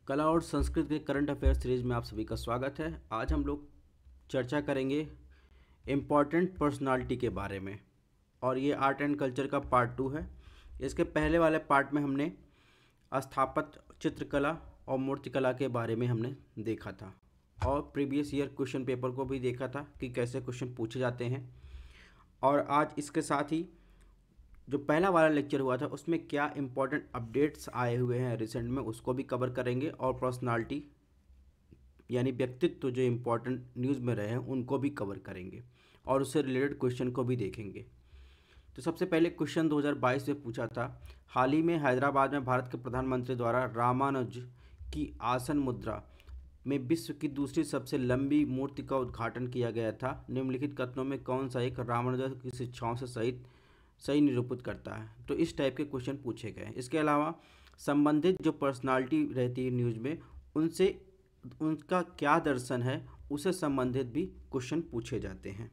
कला और संस्कृति के करंट अफेयर सीरीज में आप सभी का स्वागत है। आज हम लोग चर्चा करेंगे इम्पॉर्टेंट पर्सनालिटी के बारे में और ये आर्ट एंड कल्चर का पार्ट 2 है। इसके पहले वाले पार्ट में हमने स्थापत्य, चित्रकला और मूर्तिकला के बारे में हमने देखा था और प्रीवियस ईयर क्वेश्चन पेपर को भी देखा था कि कैसे क्वेश्चन पूछे जाते हैं। और आज इसके साथ ही जो पहला वाला लेक्चर हुआ था उसमें क्या इंपॉर्टेंट अपडेट्स आए हुए हैं रिसेंट में उसको भी कवर करेंगे और पर्सनालिटी यानी व्यक्तित्व जो इम्पोर्टेंट न्यूज़ में रहे हैं उनको भी कवर करेंगे और उससे रिलेटेड क्वेश्चन को भी देखेंगे। तो सबसे पहले क्वेश्चन 2022 में पूछा था, हाल ही में हैदराबाद में भारत के प्रधानमंत्री द्वारा रामानुज की आसन मुद्रा में विश्व की दूसरी सबसे लंबी मूर्ति का उद्घाटन किया गया था। निम्नलिखित कथनों में कौन सा एक रामानुज की शिक्षाओं से सही निरूपित करता है? तो इस टाइप के क्वेश्चन पूछे गए हैं। इसके अलावा संबंधित जो पर्सनालिटी रहती है न्यूज़ में उनसे उनका क्या दर्शन है उसे संबंधित भी क्वेश्चन पूछे जाते हैं।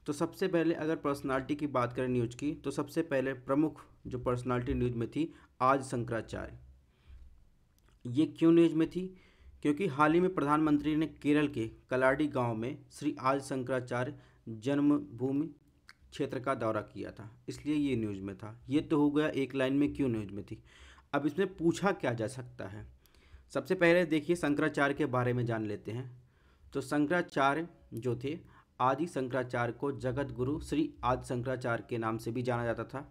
तो सबसे पहले अगर पर्सनालिटी की बात करें न्यूज़ की, तो सबसे पहले प्रमुख जो पर्सनालिटी न्यूज़ में थी आज शंकराचार्य। ये क्यों न्यूज़ में थी? क्योंकि हाल ही में प्रधानमंत्री ने केरल के कलाडी गांव में श्री आज शंकराचार्य जन्मभूमि क्षेत्र का दौरा किया था, इसलिए ये न्यूज़ में था। ये तो हो गया एक लाइन में क्यों न्यूज़ में थी। अब इसमें पूछा क्या जा सकता है? सबसे पहले देखिए शंकराचार्य के बारे में जान लेते हैं। तो शंकराचार्य जो थे, आदि शंकराचार्य को जगत गुरु श्री आदि शंकराचार्य के नाम से भी जाना जाता था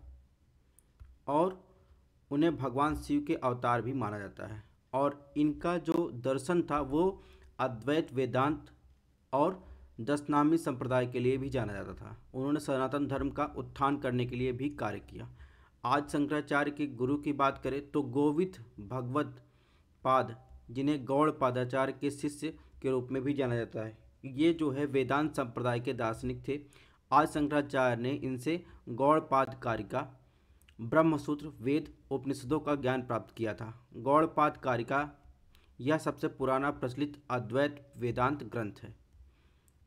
और उन्हें भगवान शिव के अवतार भी माना जाता है। और इनका जो दर्शन था वो अद्वैत वेदांत और दशनामी संप्रदाय के लिए भी जाना जाता था। उन्होंने सनातन धर्म का उत्थान करने के लिए भी कार्य किया। आज शंकराचार्य के गुरु की बात करें तो गोविंद भगवत पाद, जिन्हें गौड़ पादाचार्य के शिष्य के रूप में भी जाना जाता है, ये जो है वेदांत संप्रदाय के दार्शनिक थे। आज शंकराचार्य ने इनसे गौड़ पादकारिका, ब्रह्मसूत्र, वेद, उपनिषदों का ज्ञान प्राप्त किया था। गौड़ पादकारिका यह सबसे पुराना प्रचलित अद्वैत वेदांत ग्रंथ है।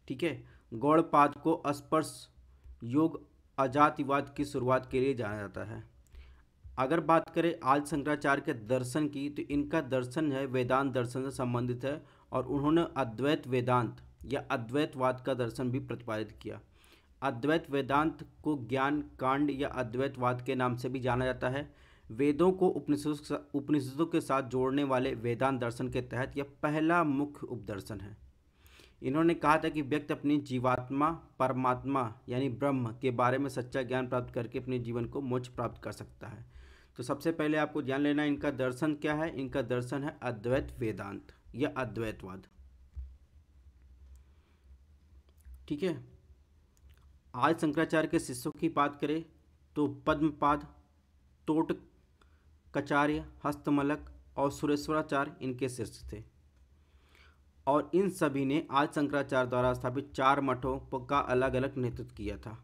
ठीक है, गौड़पाद को स्पर्श योग अजातिवाद की शुरुआत के लिए जाना जाता है। अगर बात करें आज शंकराचार्य के दर्शन की, तो इनका दर्शन है वेदांत दर्शन से संबंधित है और उन्होंने अद्वैत वेदांत या अद्वैतवाद का दर्शन भी प्रतिपादित किया। अद्वैत वेदांत को ज्ञान कांड या अद्वैतवाद के नाम से भी जाना जाता है। वेदों को उपनिषदों के साथ जोड़ने वाले वेदांत दर्शन के तहत यह पहला मुख्य उपदर्शन है। इन्होंने कहा था कि व्यक्ति अपनी जीवात्मा, परमात्मा यानी ब्रह्म के बारे में सच्चा ज्ञान प्राप्त करके अपने जीवन को मोक्ष प्राप्त कर सकता है। तो सबसे पहले आपको जान लेना इनका दर्शन क्या है। इनका दर्शन है अद्वैत वेदांत या अद्वैतवाद। ठीक है, आज शंकराचार्य के शिष्यों की बात करें तो पद्मपाद, तोटकाचार्य, हस्तमलक और सुरेश्वराचार्य इनके शिष्य थे और इन सभी ने आज शंकराचार्य द्वारा स्थापित 4 मठों का अलग अलग नेतृत्व किया था।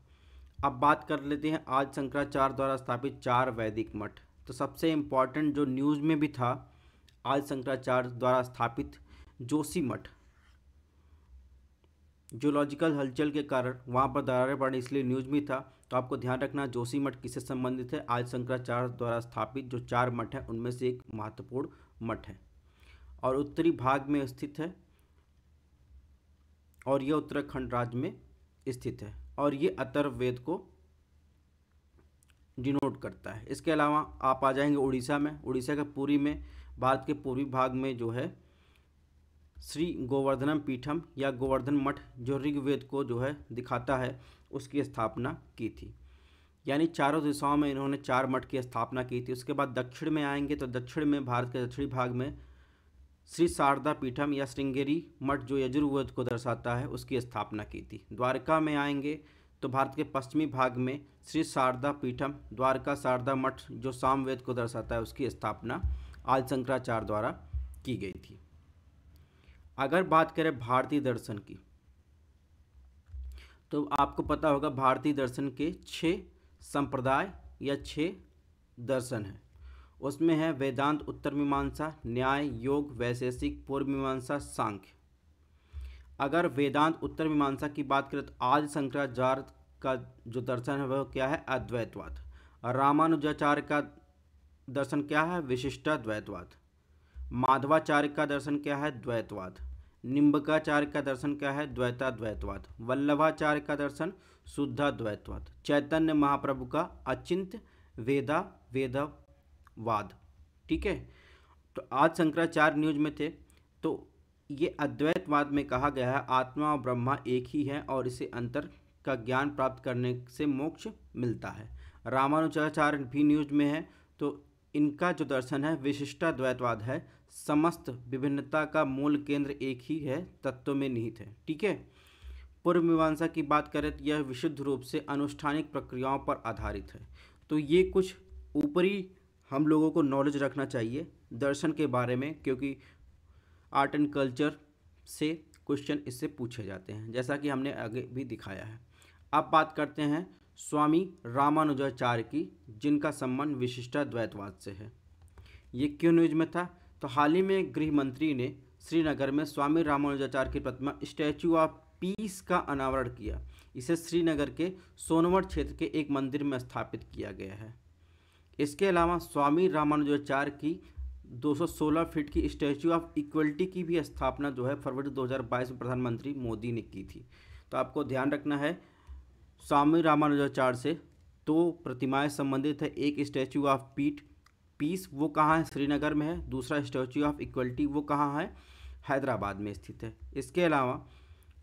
अब बात कर लेते हैं आज शंकराचार्य द्वारा स्थापित 4 वैदिक मठ। तो सबसे इम्पॉर्टेंट जो न्यूज़ में भी था, आज शंकराचार्य द्वारा स्थापित जोशी मठ, जियोलॉजिकल हलचल के कारण वहाँ पर दरारें पड़ने इसलिए न्यूज़ में था। तो आपको ध्यान रखना जोशी मठ किससे संबंधित है। आज शंकराचार्य द्वारा स्थापित जो 4 मठ हैं उनमें से एक महत्वपूर्ण मठ है और उत्तरी भाग में स्थित है और यह उत्तराखंड राज्य में स्थित है और ये अथर्ववेद को डिनोट करता है। इसके अलावा आप आ जाएंगे उड़ीसा में। उड़ीसा के पुरी में, भारत के पूर्वी भाग में जो है श्री गोवर्धनम पीठम या गोवर्धन मठ जो ऋग्वेद को जो है दिखाता है, उसकी स्थापना की थी। यानी चारों दिशाओं में इन्होंने 4 मठ की स्थापना की थी। उसके बाद दक्षिण में आएंगे तो दक्षिण में, भारत के दक्षिणी भाग में श्री शारदा पीठम या श्रृंगेरी मठ जो यजुर्वेद को दर्शाता है उसकी स्थापना की थी। द्वारका में आएंगे तो भारत के पश्चिमी भाग में श्री शारदा पीठम, द्वारका शारदा मठ जो सामवेद को दर्शाता है उसकी स्थापना आज शंकराचार्य द्वारा की गई थी। अगर बात करें भारतीय दर्शन की, तो आपको पता होगा भारतीय दर्शन के 6 संप्रदाय या 6 दर्शन हैं। उसमें है वेदांत, उत्तर मीमांसा, न्याय, योग, वैशेषिक, पूर्व मीमांसा, सांख्य। अगर वेदांत उत्तर मीमांसा की बात करें तो आज शंकराचार्य का जो दर्शन है वह क्या है? अद्वैतवाद। रामानुजाचार्य का दर्शन क्या है? विशिष्टाद्वैतवाद। माधवाचार्य का दर्शन क्या है? द्वैतवाद। निम्बकाचार्य का दर्शन क्या है? द्वैताद्वैतवाद। वल्लभाचार्य का दर्शन शुद्धाद्वैतवाद। चैतन्य महाप्रभु का अचिंत्य वेदवाद। ठीक है, तो आज शंकराचार्य न्यूज में थे, तो ये अद्वैतवाद में कहा गया है आत्मा और ब्रह्मा एक ही है और इसे अंतर का ज्ञान प्राप्त करने से मोक्ष मिलता है। रामानुजाचार्य भी न्यूज में है, तो इनका जो दर्शन है विशिष्टाद्वैतवाद है, समस्त विभिन्नता का मूल केंद्र एक ही है, तत्व में निहित है। ठीक है, पूर्व मीमांसा की बात करें तो यह विशुद्ध रूप से अनुष्ठानिक प्रक्रियाओं पर आधारित है। तो ये कुछ ऊपरी हम लोगों को नॉलेज रखना चाहिए दर्शन के बारे में, क्योंकि आर्ट एंड कल्चर से क्वेश्चन इससे पूछे जाते हैं, जैसा कि हमने आगे भी दिखाया है। अब बात करते हैं स्वामी रामानुजाचार्य की, जिनका संबंध विशिष्टाद्वैतवाद से है। ये क्यों न्यूज में था? तो हाल ही में गृह मंत्री ने श्रीनगर में स्वामी रामानुजाचार्य की प्रतिमा स्टैचू ऑफ पीस का अनावरण किया। इसे श्रीनगर के सोनवर क्षेत्र के एक मंदिर में स्थापित किया गया है। इसके अलावा स्वामी रामानुजाचार्य की 216 फीट की स्टैचू ऑफ इक्वलिटी की भी स्थापना जो है फरवरी 2022 में प्रधानमंत्री मोदी ने की थी। तो आपको ध्यान रखना है, स्वामी रामानुजाचार्य से दो प्रतिमाएं संबंधित है। एक स्टैचू ऑफ पीस वो कहाँ है? श्रीनगर में है। दूसरा स्टैचू ऑफ इक्वलिटी वो कहाँ है? हैदराबाद में स्थित है। इसके अलावा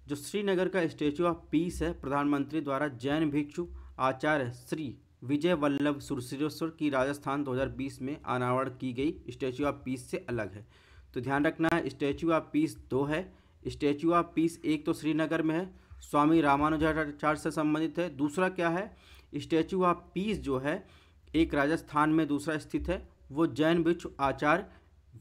जो श्रीनगर का स्टैचू ऑफ पीस है, प्रधानमंत्री द्वारा जैन भिक्षु आचार्य श्री विजय वल्लभ सुरसिरेश्वर की राजस्थान 2020 में अनावरण की गई स्टैचू ऑफ पीस से अलग है। तो ध्यान रखना है, स्टैचू ऑफ पीस दो है। स्टैचू ऑफ पीस एक तो श्रीनगर में है, स्वामी रामानुजाचार्य से संबंधित है। दूसरा क्या है? स्टैचू ऑफ पीस जो है एक राजस्थान में दूसरा स्थित है, वो जैन भिक्षु आचार्य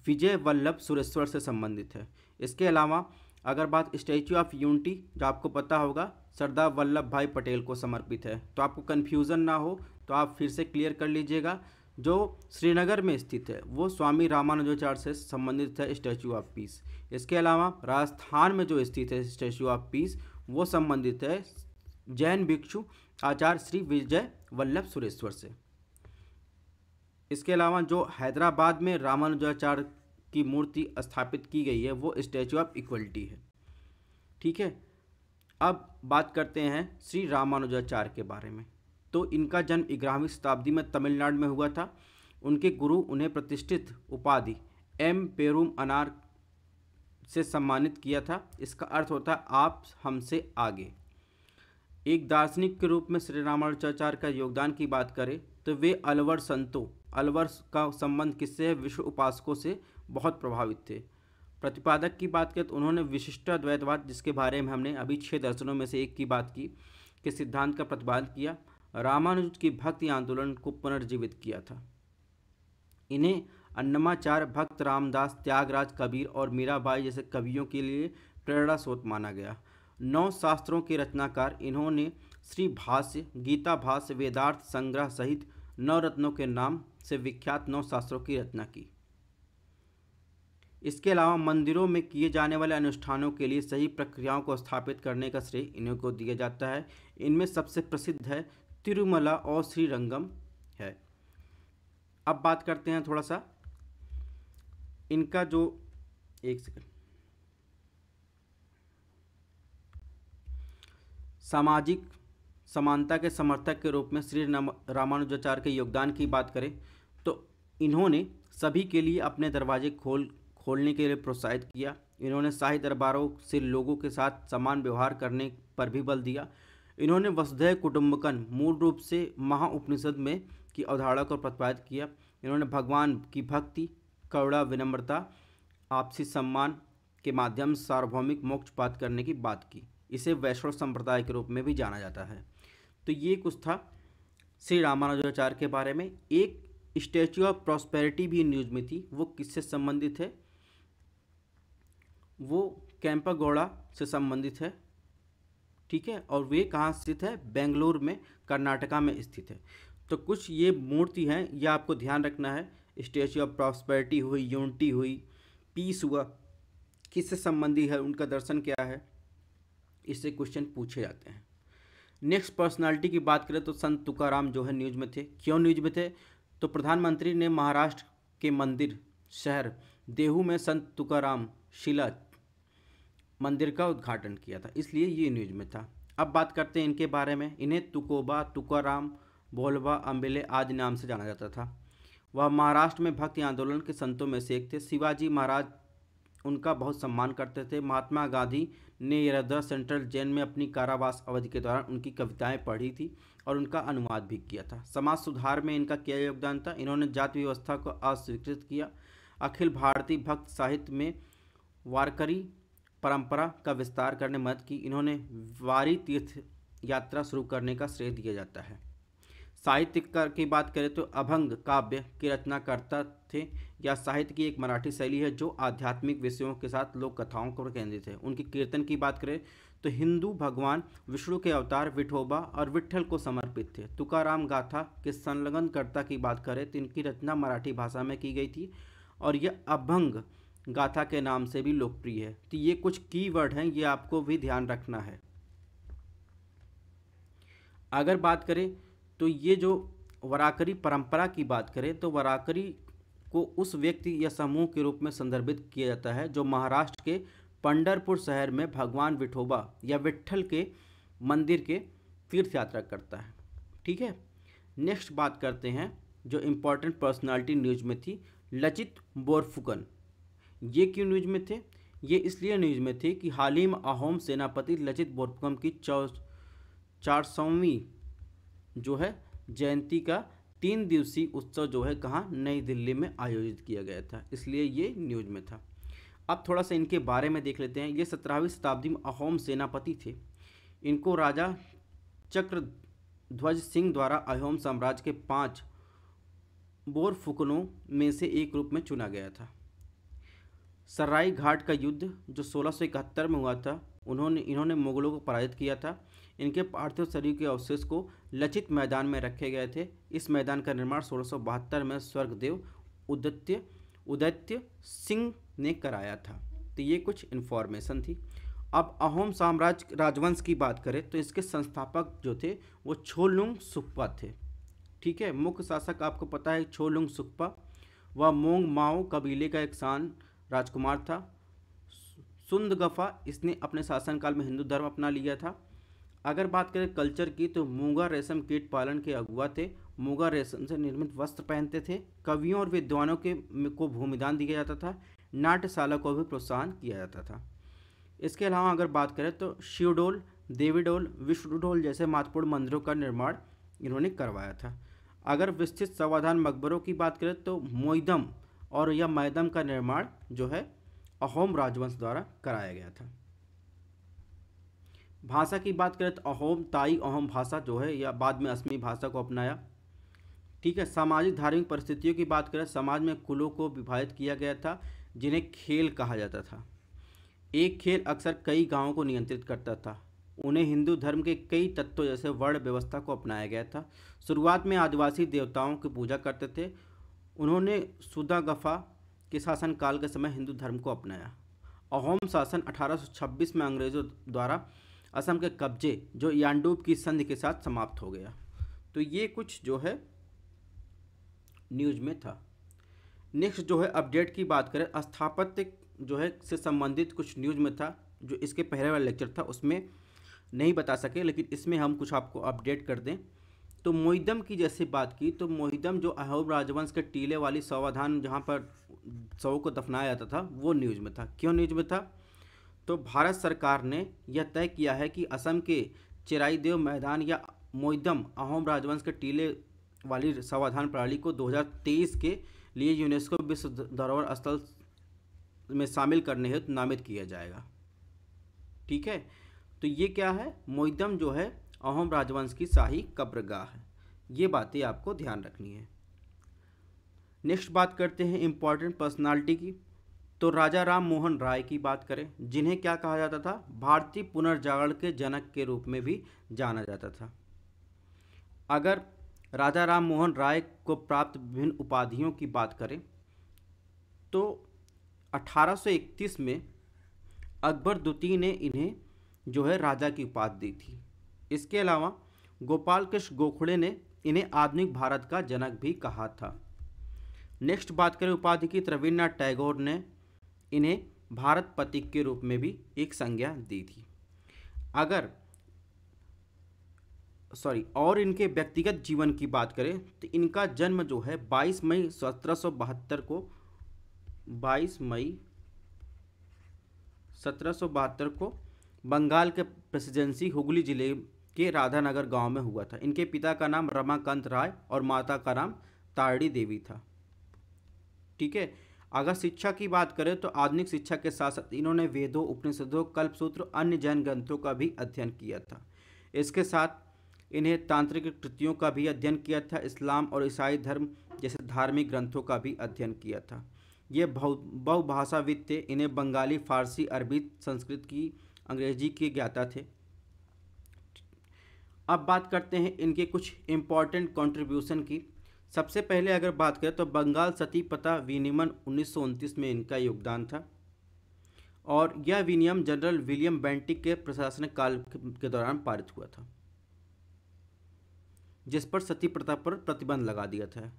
विजय वल्लभ सुरेश्वर से संबंधित है। इसके अलावा अगर बात स्टैचू ऑफ यूनिटी, जो आपको पता होगा सरदार वल्लभ भाई पटेल को समर्पित है, तो आपको कन्फ्यूज़न ना हो तो आप फिर से क्लियर कर लीजिएगा। जो श्रीनगर में स्थित है वो स्वामी रामानुजाचार्य से संबंधित है स्टैचू ऑफ पीस। इसके अलावा राजस्थान में जो स्थित है स्टैचू ऑफ पीस वो संबंधित है जैन भिक्षु आचार्य श्री विजय वल्लभ सुरेश्वर से। इसके अलावा जो हैदराबाद में रामानुजाचार्य की मूर्ति स्थापित की गई है वो स्टैचू ऑफ इक्वलिटी है। ठीक है, अब बात करते हैं श्री रामानुजाचार्य के बारे में। तो इनका जन्म 11वीं शताब्दी में तमिलनाडु में हुआ था। उनके गुरु उन्हें प्रतिष्ठित उपाधि एम पेरुम अनार से सम्मानित किया था। इसका अर्थ होता है आप हमसे आगे। एक दार्शनिक के रूप में श्री रामानुजाचार्य का योगदान की बात करें तो वे अलवर संतों, अलवर का संबंध किससे है? विश्व उपासकों से बहुत प्रभावित थे। प्रतिपादक की बात करें तो उन्होंने विशिष्टाद्वैतवाद, जिसके बारे में हमने अभी 6 दर्शनों में से एक की बात की, के सिद्धांत का प्रतिपादन किया। रामानुज की भक्ति आंदोलन को पुनर्जीवित किया था। इन्हें अन्नमाचार्य, भक्त रामदास, त्यागराज, कबीर और मीराबाई जैसे कवियों के लिए प्रेरणा स्रोत माना गया। 9 शास्त्रों के रचनाकार इन्होंने श्री भाष्य, गीता भाष्य, वेदार्थ संग्रह सहित 9 रत्नों के नाम से विख्यात 9 शास्त्रों की रचना की। इसके अलावा मंदिरों में किए जाने वाले अनुष्ठानों के लिए सही प्रक्रियाओं को स्थापित करने का श्रेय इन्हीं को दिया जाता है। इनमें सबसे प्रसिद्ध है तिरुमला और श्रीरंगम है। अब बात करते हैं थोड़ा सा इनका जो, एक सेकंड, सामाजिक समानता के समर्थक के रूप में श्री रामानुजाचार्य के योगदान की बात करें तो इन्होंने सभी के लिए अपने दरवाजे खोलने के लिए प्रोत्साहित किया। इन्होंने शाही दरबारों से लोगों के साथ समान व्यवहार करने पर भी बल दिया। इन्होंने वसुधैव कुटुंबकम मूल रूप से महाउपनिषद में की अवधारणा को प्रतिपादित किया। इन्होंने भगवान की भक्ति, करुणा, विनम्रता, आपसी सम्मान के माध्यम से सार्वभौमिक मोक्ष प्राप्त करने की बात की। इसे वैष्णव संप्रदाय के रूप में भी जाना जाता है। तो ये कुछ था श्री रामानुजाचार्य के बारे में। एक स्टैचू ऑफ प्रॉस्पेरिटी भी न्यूज में थी, वो किससे संबंधित है? वो कैंपागौड़ा से संबंधित है। ठीक है, और वे कहाँ स्थित है? बेंगलुरु में, कर्नाटका में स्थित है। तो कुछ ये मूर्ति हैं, यह आपको ध्यान रखना है। स्टैचू ऑफ प्रॉस्पेरिटी हुई, यूनिटी हुई, पीस हुआ, किससे संबंधी है, उनका दर्शन क्या है, इससे क्वेश्चन पूछे जाते हैं। नेक्स्ट पर्सनालिटी की बात करें तो संत तुकाराम जो है न्यूज में थे। क्यों न्यूज में थे? तो प्रधानमंत्री ने महाराष्ट्र के मंदिर शहर देहू में संत तुकाराम शिला मंदिर का उद्घाटन किया था, इसलिए ये न्यूज में था। अब बात करते हैं इनके बारे में। इन्हें तुकोबा, तुकाराम, भोलबा, अम्बिले आदि नाम से जाना जाता था। वह महाराष्ट्र में भक्ति आंदोलन के संतों में से एक थे। शिवाजी महाराज उनका बहुत सम्मान करते थे। महात्मा गांधी ने यरदरा सेंट्रल जेल में अपनी कारावास अवधि के दौरान उनकी कविताएं पढ़ी थी और उनका अनुवाद भी किया था। समाज सुधार में इनका क्या योगदान था? इन्होंने जाति व्यवस्था को अस्वीकृत किया। अखिल भारतीय भक्त साहित्य में वारकरी परंपरा का विस्तार करने में मदद की। इन्होंने वारी तीर्थ यात्रा शुरू करने का श्रेय दिया जाता है। साहित्य की बात करें तो अभंग काव्य के रचनाकर्ता थे। यह साहित्य की एक मराठी शैली है जो आध्यात्मिक विषयों के साथ लोक कथाओं पर केंद्रित है। उनके कीर्तन की बात करें तो हिंदू भगवान विष्णु के अवतार विठोबा और विट्ठल को समर्पित थे। तुकाराम गाथा के संलग्नकर्ता की बात करें तो इनकी रचना मराठी भाषा में की गई थी और यह अभंग गाथा के नाम से भी लोकप्रिय है। तो ये कुछ कीवर्ड हैं, ये आपको भी ध्यान रखना है। अगर बात करें तो ये जो वराकरी परंपरा की बात करें तो वराकरी को उस व्यक्ति या समूह के रूप में संदर्भित किया जाता है जो महाराष्ट्र के पंढरपुर शहर में भगवान विठोबा या विट्ठल के मंदिर के तीर्थ यात्रा करता है। ठीक है, नेक्स्ट बात करते हैं जो इम्पोर्टेंट पर्सनालिटी न्यूज में थी, लचित बोरफुकन। ये क्यों न्यूज में थे? ये इसलिए न्यूज में थे कि हाल ही में अहोम सेनापति लचित बोरफुकन की 400वीं जो है जयंती का 3 दिवसीय उत्सव जो है कहाँ, नई दिल्ली में आयोजित किया गया था, इसलिए ये न्यूज में था। अब थोड़ा सा इनके बारे में देख लेते हैं। ये 17वीं शताब्दी में अहोम सेनापति थे। इनको राजा चक्रध्वज सिंह द्वारा अहोम साम्राज्य के 5 बोरफुकनों में से एक रूप में चुना गया था। सराय घाट का युद्ध जो 1671 में हुआ था, इन्होंने मुगलों को पराजित किया था। इनके पार्थिव शरीर के अवशेष को लचित मैदान में रखे गए थे। इस मैदान का निर्माण 1672 में स्वर्गदेव उदैत्य सिंह ने कराया था। तो ये कुछ इन्फॉर्मेशन थी। अब अहोम साम्राज्य राजवंश की बात करें तो इसके संस्थापक जो थे वो छोलुंग सुक्पा थे। ठीक है, मुख्य शासक आपको पता है छोलुंग सुक्पा। वह मोंग माओ कबीले का एक शान राजकुमार था। सुंदगफा इसने अपने शासनकाल में हिंदू धर्म अपना लिया था। अगर बात करें कल्चर की तो मूंगा रेशम कीट पालन के अगुआ थे। मूंगा रेशम से निर्मित वस्त्र पहनते थे। कवियों और विद्वानों को भूमिदान दिया जाता था। नाट्यशाला को भी प्रोत्साहन किया जाता था। इसके अलावा अगर बात करें तो शिवडोल, देवीडोल, विष्णुडोल जैसे महत्वपूर्ण मंदिरों का निर्माण इन्होंने करवाया था। अगर विस्तृत सावधान मकबरों की बात करें तो मोइदम और या मैदम का निर्माण जो है अहोम राजवंश द्वारा कराया गया था। भाषा की बात करें तो अहोम ताई अहोम भाषा जो है या बाद में असमी भाषा को अपनाया। ठीक है, सामाजिक धार्मिक परिस्थितियों की बात करें, समाज में कुलों को विभाजित किया गया था जिन्हें खेल कहा जाता था। एक खेल अक्सर कई गांवों को नियंत्रित करता था। उन्हें हिंदू धर्म के कई तत्वों जैसे वर्ण व्यवस्था को अपनाया गया था। शुरुआत में आदिवासी देवताओं की पूजा करते थे। उन्होंने सुदागफा के शासनकाल के समय हिंदू धर्म को अपनाया। अहोम शासन 1826 में अंग्रेजों द्वारा असम के कब्जे जो यांडूब की संधि के साथ समाप्त हो गया। तो ये कुछ जो है न्यूज में था। नेक्स्ट जो है अपडेट की बात करें, स्थापत्य जो है से संबंधित कुछ न्यूज में था जो इसके पहले वाला लेक्चर था उसमें नहीं बता सके, लेकिन इसमें हम कुछ आपको अपडेट कर दें। तो मोइदम की जैसे बात की तो मोइदम जो अहोम राजवंश के टीले वाली सावधान जहाँ पर शवों को दफनाया जाता था वो न्यूज में था। क्यों न्यूज में था? तो भारत सरकार ने यह तय किया है कि असम के चिराईदेव मैदान या मोइदम अहोम राजवंश के टीले वाली सावधान प्रणाली को 2023 के लिए यूनेस्को विश्व धरोहर स्थल में शामिल करने हेतु नामित किया जाएगा। ठीक है, तो ये क्या है, मोइदम जो है अहोम राजवंश की शाही कब्रगाह है। ये बातें आपको ध्यान रखनी है। नेक्स्ट बात करते हैं इम्पॉर्टेंट पर्सनालिटी की। तो राजा राम मोहन राय की बात करें, जिन्हें क्या कहा जाता था, भारतीय पुनर्जागरण के जनक के रूप में भी जाना जाता था। अगर राजा राम मोहन राय को प्राप्त विभिन्न उपाधियों की बात करें तो 1831 में अकबर द्वितीय ने इन्हें जो है राजा की उपाधि दी थी। इसके अलावा गोपाल कृष्ण गोखले ने इन्हें आधुनिक भारत का जनक भी कहा था। नेक्स्ट बात करें उपाधि की, तो रविन्द्रनाथ टैगोर ने इन्हें भारत पथिक के रूप में भी एक संज्ञा दी थी। अगर और इनके व्यक्तिगत जीवन की बात करें तो इनका जन्म जो है 22 मई 1772 को 22 मई 1772 को बंगाल के प्रेसिडेंसी हुगली जिले के राधानगर गांव में हुआ था। इनके पिता का नाम रमाकांत राय और माता का नाम तारड़ी देवी था। ठीक है। अगर शिक्षा की बात करें तो आधुनिक शिक्षा के साथ साथ इन्होंने वेदों, उपनिषदों, कल्पसूत्र, अन्य जैन ग्रंथों का भी अध्ययन किया था। इसके साथ इन्हें तांत्रिक कृतियों का भी अध्ययन किया था। इस्लाम और ईसाई धर्म जैसे धार्मिक ग्रंथों का भी अध्ययन किया था। ये बहुभाषाविद थे। इन्हें बंगाली, फारसी, अरबी, संस्कृत की, अंग्रेजी के ज्ञाता थे। अब बात करते हैं इनके कुछ इम्पॉर्टेंट कंट्रीब्यूशन की। सबसे पहले अगर बात करें तो बंगाल सती प्रथा विनियमन 1929 में इनका योगदान था, और यह विनियम जनरल विलियम बेंटिक के प्रशासनिक काल के दौरान पारित हुआ था, जिस पर सती प्रथा पर प्रतिबंध लगा दिया था।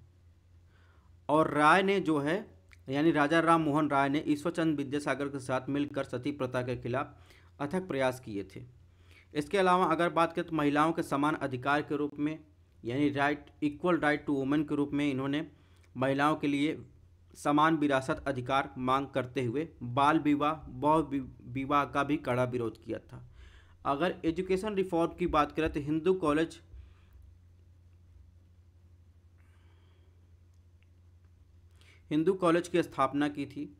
और राय ने जो है यानी राजा राम मोहन राय ने ईश्वरचंद्र विद्यासागर के साथ मिलकर सती प्रथा के खिलाफ अथक प्रयास किए थे। इसके अलावा अगर बात करें तो महिलाओं के समान अधिकार के रूप में यानी इक्वल राइट टू वुमेन के रूप में इन्होंने महिलाओं के लिए समान विरासत अधिकार मांग करते हुए बाल विवाह का भी कड़ा विरोध किया था। अगर एजुकेशन रिफॉर्म की बात करें तो हिंदू कॉलेज की स्थापना की थी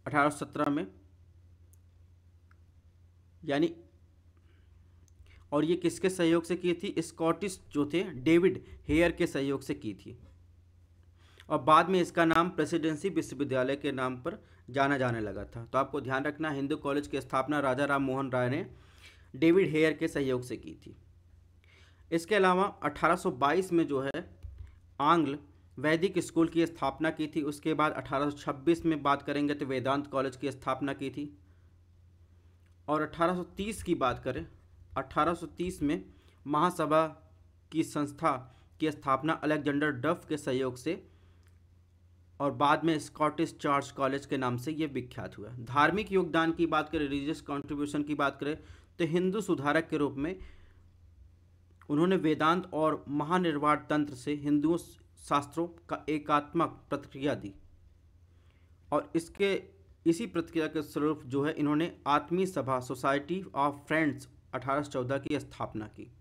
1817 में, यानी, और ये किसके सहयोग से की थी? स्कॉटिश जो थे डेविड हेयर के सहयोग से की थी, और बाद में इसका नाम प्रेसिडेंसी विश्वविद्यालय के नाम पर जाना जाने लगा था। तो आपको ध्यान रखना, हिंदू कॉलेज की स्थापना राजा राम मोहन राय ने डेविड हेयर के सहयोग से की थी। इसके अलावा 1822 में जो है आंग्ल वैदिक स्कूल की स्थापना की थी। उसके बाद 1826 में बात करेंगे तो वेदांत कॉलेज की स्थापना की थी। और 1830 की बात करें, 1830 में महासभा की संस्था की स्थापना अलेक्जेंडर डफ के सहयोग से, और बाद में स्कॉटिश चर्च कॉलेज के नाम से ये विख्यात हुआ। धार्मिक योगदान की बात करें, रिलीजियस कंट्रीब्यूशन की बात करें तो हिंदू सुधारक के रूप में उन्होंने वेदांत और महानिर्वाण तंत्र से हिंदू शास्त्रों का एकात्मक प्रतिक्रिया दी, और इसी प्रतिक्रिया के स्वरूप जो है इन्होंने आत्मीय सभा सोसाइटी ऑफ फ्रेंड्स 1814 की स्थापना की।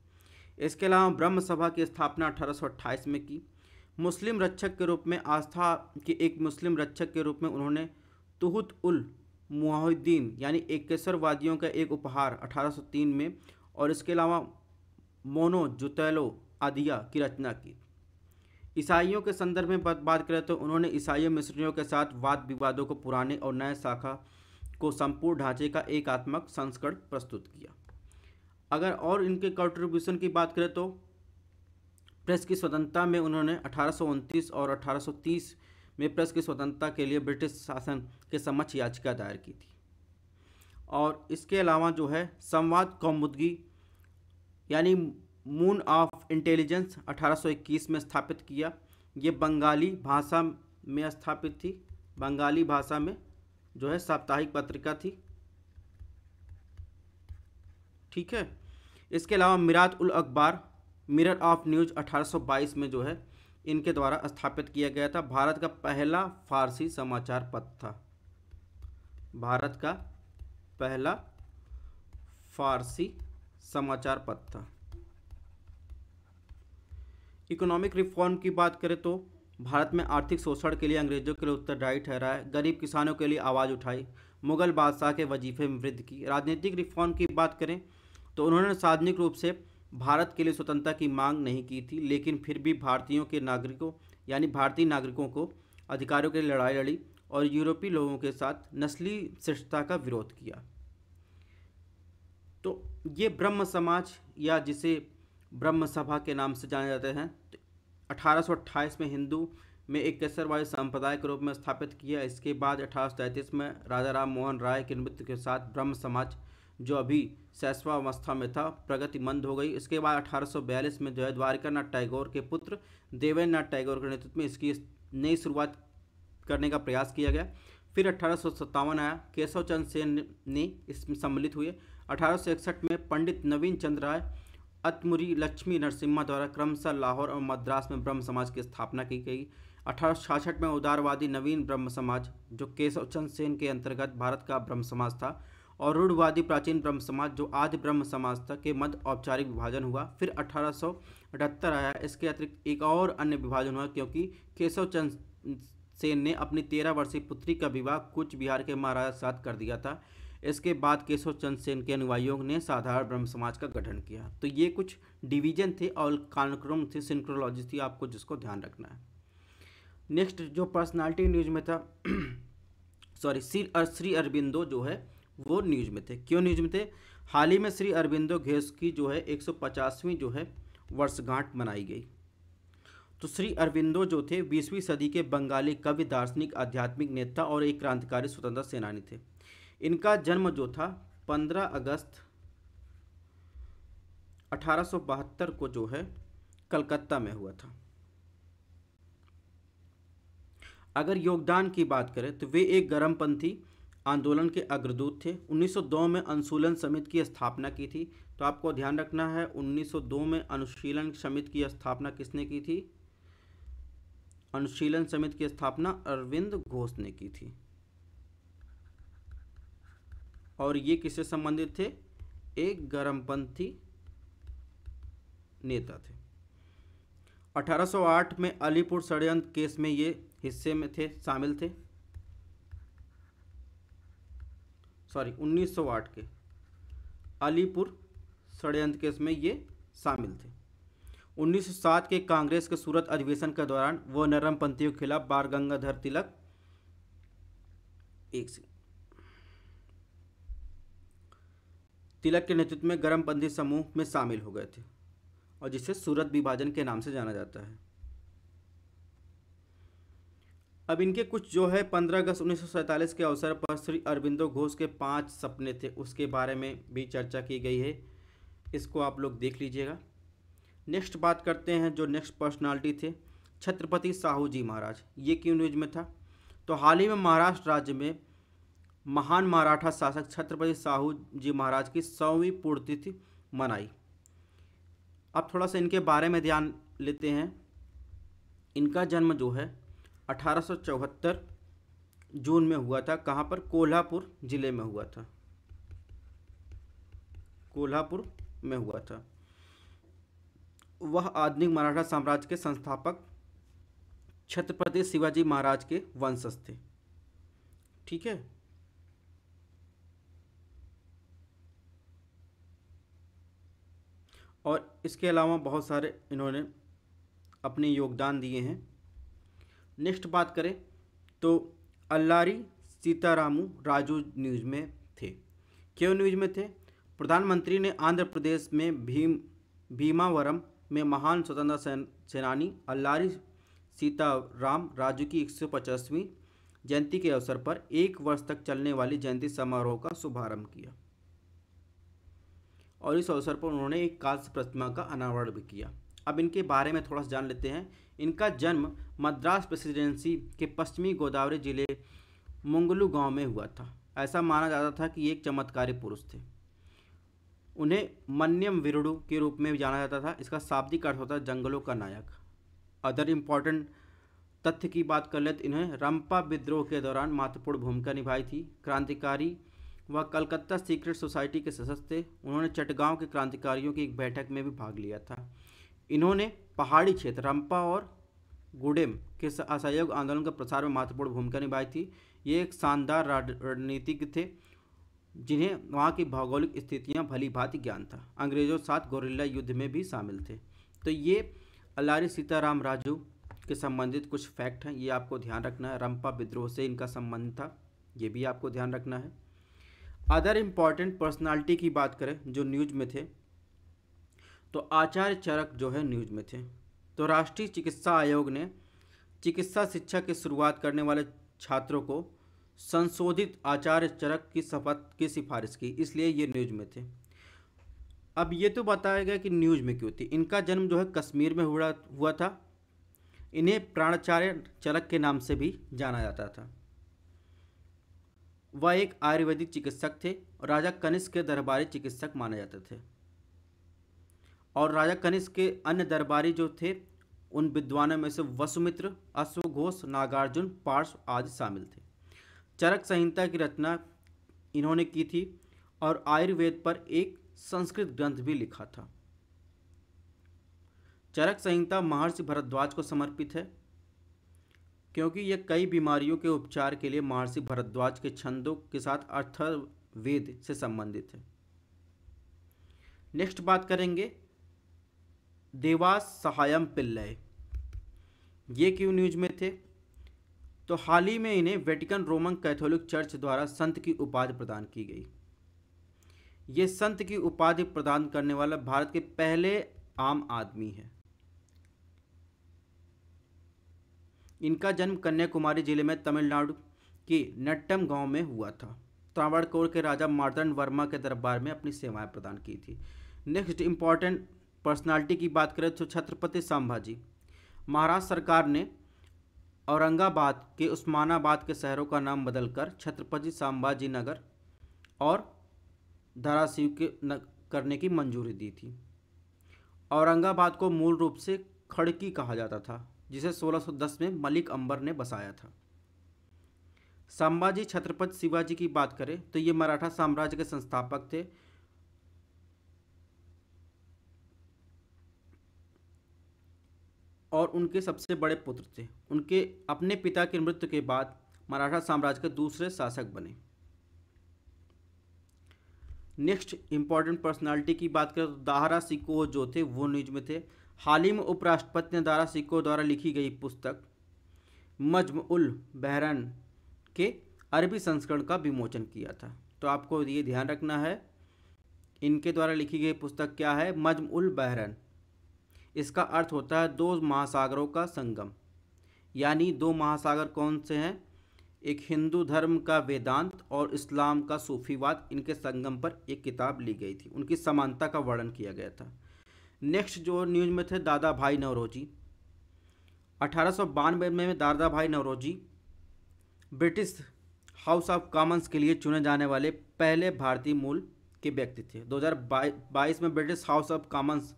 इसके अलावा ब्रह्म सभा की स्थापना 1828 में की। मुस्लिम रक्षक के रूप में आस्था के एक मुस्लिम रक्षक के रूप में उन्होंने तुहुत उल मुहिद्दीन यानी एकेश्वरवादियों का एक उपहार 1803 में, और इसके अलावा मोनो जुतैलो आदिया की रचना की। ईसाइयों के संदर्भ में बात करें तो उन्होंने ईसाई मिशनरियों के साथ वाद विवादों को पुराने और नए शाखा को संपूर्ण ढांचे का एकात्मक संस्करण प्रस्तुत किया। अगर और इनके कंट्रीब्यूशन की बात करें तो प्रेस की स्वतंत्रता में उन्होंने 1829 और 1830 में प्रेस की स्वतंत्रता के लिए ब्रिटिश शासन के समक्ष याचिका दायर की थी। और इसके अलावा जो है संवाद कौमुदी यानी मून ऑफ इंटेलिजेंस 1821 में स्थापित किया। ये बंगाली भाषा में स्थापित थी, बंगाली भाषा में जो है साप्ताहिक पत्रिका थी। ठीक है। इसके अलावा मिरात उल अखबार मिरर ऑफ न्यूज़ 1822 में जो है इनके द्वारा स्थापित किया गया था। भारत का पहला फारसी समाचार पत्र था, भारत का पहला फारसी समाचार पत्र था। इकोनॉमिक रिफॉर्म की बात करें तो भारत में आर्थिक शोषण के लिए अंग्रेजों के लिए उत्तरदायी ठहराया, गरीब किसानों के लिए आवाज़ उठाई, मुगल बादशाह के वजीफे में वृद्धि की। राजनीतिक रिफॉर्म की बात करें तो उन्होंने सार्वजनिक रूप से भारत के लिए स्वतंत्रता की मांग नहीं की थी, लेकिन फिर भी भारतीय नागरिकों को अधिकारों के लिए लड़ाई लड़ी और यूरोपीय लोगों के साथ नस्ली श्रेष्ठता का विरोध किया। तो ये ब्रह्म समाज या जिसे ब्रह्म सभा के नाम से जाने जाते हैं, 1828 में हिंदू में एक केसरवादी संप्रदाय के रूप में स्थापित किया। इसके बाद 1833 में राजा राम मोहन राय के नेतृत्व के साथ ब्रह्म समाज जो अभी शैशवावस्था में था प्रगति मंद हो गई। इसके बाद 1842 में जो है द्वारिकानाथ टैगोर के पुत्र देवेंद्र नाथ टैगोर के नेतृत्व में इसकी नई शुरुआत करने का प्रयास किया गया। फिर 1857 आया, केशव चंद्र सेन ने इसमें सम्मिलित हुए। 1861 में पंडित नवीन चंद्र राय, अतमुरी लक्ष्मी नरसिम्हा द्वारा क्रमशः लाहौर और मद्रास में ब्रह्म समाज की स्थापना की गई। 1866 में उदारवादी नवीन ब्रह्म समाज, जो केशव चंद्र सेन के अंतर्गत भारत का ब्रह्म समाज था, और रूढ़वादी प्राचीन ब्रह्म समाज, जो आदि ब्रह्म समाज था, के मध्य औपचारिक विभाजन हुआ। फिर 1878 आया। इसके अतिरिक्त एक और अन्य विभाजन हुआ, क्योंकि केशव चंद्र सेन ने अपनी 13 वर्षीय पुत्री का विवाह कूच बिहार के महाराजा के साथ कर दिया था। इसके बाद केशव चंद्र सेन के अनुयायियों ने साधारण ब्रह्म समाज का गठन किया। तो ये कुछ डिवीजन थे और कालक्रम थे, सिंक्रोलॉजी थी, आपको जिसको ध्यान रखना है। नेक्स्ट जो पर्सनालिटी न्यूज में था सॉरी श्री अरबिंदो जो है वो न्यूज में थे। क्यों न्यूज में थे? हाल ही में श्री अरबिंदो घोष की जो है 150वीं जो है वर्षगांठ मनाई गई। तो श्री अरबिंदो जो थे 20वीं सदी के बंगाली कवि, दार्शनिक, आध्यात्मिक नेता और एक क्रांतिकारी स्वतंत्रता सेनानी थे। इनका जन्म जो था 15 अगस्त 1872 को जो है कलकत्ता में हुआ था। अगर योगदान की बात करें तो वे एक गर्मपंथी आंदोलन के अग्रदूत थे। 1902 में अनुशीलन समिति की स्थापना की थी। तो आपको ध्यान रखना है 1902 में अनुशीलन समिति की स्थापना किसने की थी? अनुशीलन समिति की स्थापना अरविंद घोष ने की थी। और ये किससे संबंधित थे? एक गर्मपंथी नेता थे। 1808 में अलीपुर षड्यंत्र केस में ये हिस्से में थे, शामिल थे। 1908 के अलीपुर षड्यंत्र केस में ये शामिल थे। 1907 के कांग्रेस के सूरत अधिवेशन के दौरान वो नरमपंथियों के खिलाफ बाल गंगाधर तिलक के नेतृत्व में गर्मपंथी समूह में शामिल हो गए थे, और जिसे सूरत विभाजन के नाम से जाना जाता है। अब इनके कुछ जो है 15 अगस्त 1947 के अवसर पर श्री अरबिंदो घोष के 5 सपने थे, उसके बारे में भी चर्चा की गई है। इसको आप लोग देख लीजिएगा। नेक्स्ट बात करते हैं, जो नेक्स्ट पर्सनालिटी थे छत्रपति साहू जी महाराज। ये क्यों न्यूज में था? तो हाल ही में महाराष्ट्र राज्य में महान मराठा शासक छत्रपति साहू जी महाराज की 100वीं पुण्यतिथि मनाई। अब थोड़ा सा इनके बारे में ध्यान लेते हैं। इनका जन्म जो है 1874 जून में हुआ था। कहाँ पर? कोल्हापुर जिले में हुआ था। कोल्हापुर में हुआ था। वह आधुनिक मराठा साम्राज्य के संस्थापक छत्रपति शिवाजी महाराज के वंशज थे। ठीक है। और इसके अलावा बहुत सारे इन्होंने अपने योगदान दिए हैं। नेक्स्ट बात करें तो अल्लारी सीतारामू राजू न्यूज में थे। क्यों न्यूज में थे? प्रधानमंत्री ने आंध्र प्रदेश में भीमावरम में महान स्वतंत्रता सेनानी अल्लारी सीताराम राजू की 150वीं जयंती के अवसर पर 1 वर्ष तक चलने वाली जयंती समारोह का शुभारंभ किया, और इस अवसर पर उन्होंने एक कांस्य प्रतिमा का अनावरण भी किया। अब इनके बारे में थोड़ा सा जान लेते हैं। इनका जन्म मद्रास प्रेसिडेंसी के पश्चिमी गोदावरी जिले मुंगलू गांव में हुआ था। ऐसा माना जाता था कि एक चमत्कारी पुरुष थे। उन्हें मन्यम वीरुडु के रूप में जाना जाता था। इसका शाब्दिक अर्थ होता है जंगलों का नायक। अदर इम्पॉर्टेंट तथ्य की बात कर ले तो इन्हें रंपा विद्रोह के दौरान महत्वपूर्ण भूमिका निभाई थी। क्रांतिकारी वह कलकत्ता सीक्रेट सोसाइटी के सदस्य थे। उन्होंने चटगांव के क्रांतिकारियों की एक बैठक में भी भाग लिया था। इन्होंने पहाड़ी क्षेत्र रंपा और गुडेम के असहयोग आंदोलन के प्रसार में महत्वपूर्ण भूमिका निभाई थी। ये एक शानदार रणनीतिज्ञ थे जिन्हें वहाँ की भौगोलिक स्थितियाँ भली भांति ज्ञान था। अंग्रेजों के साथ गोरिल्ला युद्ध में भी शामिल थे। तो ये अल्लारी सीताराम राजू के संबंधित कुछ फैक्ट हैं, ये आपको ध्यान रखना है। रंपा विद्रोह से इनका संबंध था, ये भी आपको ध्यान रखना है। अदर इम्पॉर्टेंट पर्सनालिटी की बात करें जो न्यूज में थे, तो आचार्य चरक जो है न्यूज में थे। तो राष्ट्रीय चिकित्सा आयोग ने चिकित्सा शिक्षा की शुरुआत करने वाले छात्रों को संशोधित आचार्य चरक की शपथ की सिफारिश की, इसलिए ये न्यूज में थे। अब ये तो बताया गया कि न्यूज में क्यों थी। इनका जन्म जो है कश्मीर में हुआ था। इन्हें प्राणाचार्य चरक के नाम से भी जाना जाता था। वह एक आयुर्वेदिक चिकित्सक थे और राजा कनिष्क के दरबारी चिकित्सक माने जाते थे। और राजा कनिष्क के अन्य दरबारी जो थे उन विद्वानों में से वसुमित्र, अश्वघोष, नागार्जुन, पार्श्व आदि शामिल थे। चरक संहिता की रचना इन्होंने की थी और आयुर्वेद पर एक संस्कृत ग्रंथ भी लिखा था। चरक संहिता महर्षि भरद्वाज को समर्पित है क्योंकि यह कई बीमारियों के उपचार के लिए महर्षि भरद्वाज के छंदों के साथ अथर्ववेद से संबंधित है। नेक्स्ट बात करेंगे देवास सहायम पिल्लई। ये क्यों न्यूज में थे? तो हाल ही में इन्हें वेटिकन रोमन कैथोलिक चर्च द्वारा संत की उपाधि प्रदान की गई। ये संत की उपाधि प्रदान करने वाला भारत के पहले आम आदमी है। इनका जन्म कन्याकुमारी जिले में तमिलनाडु की नट्टम गांव में हुआ था। त्रावणकोर के राजा मार्तंड वर्मा के दरबार में अपनी सेवाएं प्रदान की थी। नेक्स्ट इंपॉर्टेंट पर्सनालिटी की बात करें तो छत्रपति संभाजी। महाराष्ट्र सरकार ने औरंगाबाद के उस्मानाबाद के शहरों का नाम बदलकर छत्रपति संभाजी नगर और धाराशिव के करने की मंजूरी दी थी। औरंगाबाद को मूल रूप से खड़की कहा जाता था, जिसे 1610 में मलिक अंबर ने बसाया था। संभाजी छत्रपति शिवाजी की बात करें तो ये मराठा साम्राज्य के संस्थापक थे और उनके सबसे बड़े पुत्र थे। उनके अपने पिता की मृत्यु के बाद मराठा साम्राज्य के दूसरे शासक बने। नेक्स्ट इंपॉर्टेंट पर्सनालिटी की बात करें तो दारा सिकोह जो थे वो न्यूज में थे। हाल ही में उपराष्ट्रपति ने दारा सिकोह द्वारा लिखी गई पुस्तक मज्म उल बहरन के अरबी संस्करण का विमोचन किया था। तो आपको ये ध्यान रखना है, इनके द्वारा लिखी गई पुस्तक क्या है? मज्म उल बहरन। इसका अर्थ होता है दो महासागरों का संगम। यानी दो महासागर कौन से हैं? एक हिंदू धर्म का वेदांत और इस्लाम का सूफीवाद, इनके संगम पर एक किताब ली गई थी। उनकी समानता का वर्णन किया गया था। नेक्स्ट जो न्यूज में थे दादा भाई नौरोजी। 1892 में Dadabhai Naoroji British House of Commons के लिए चुने जाने वाले पहले भारतीय मूल के व्यक्ति थे। 2022 में ब्रिटिश हाउस ऑफ कॉमन्स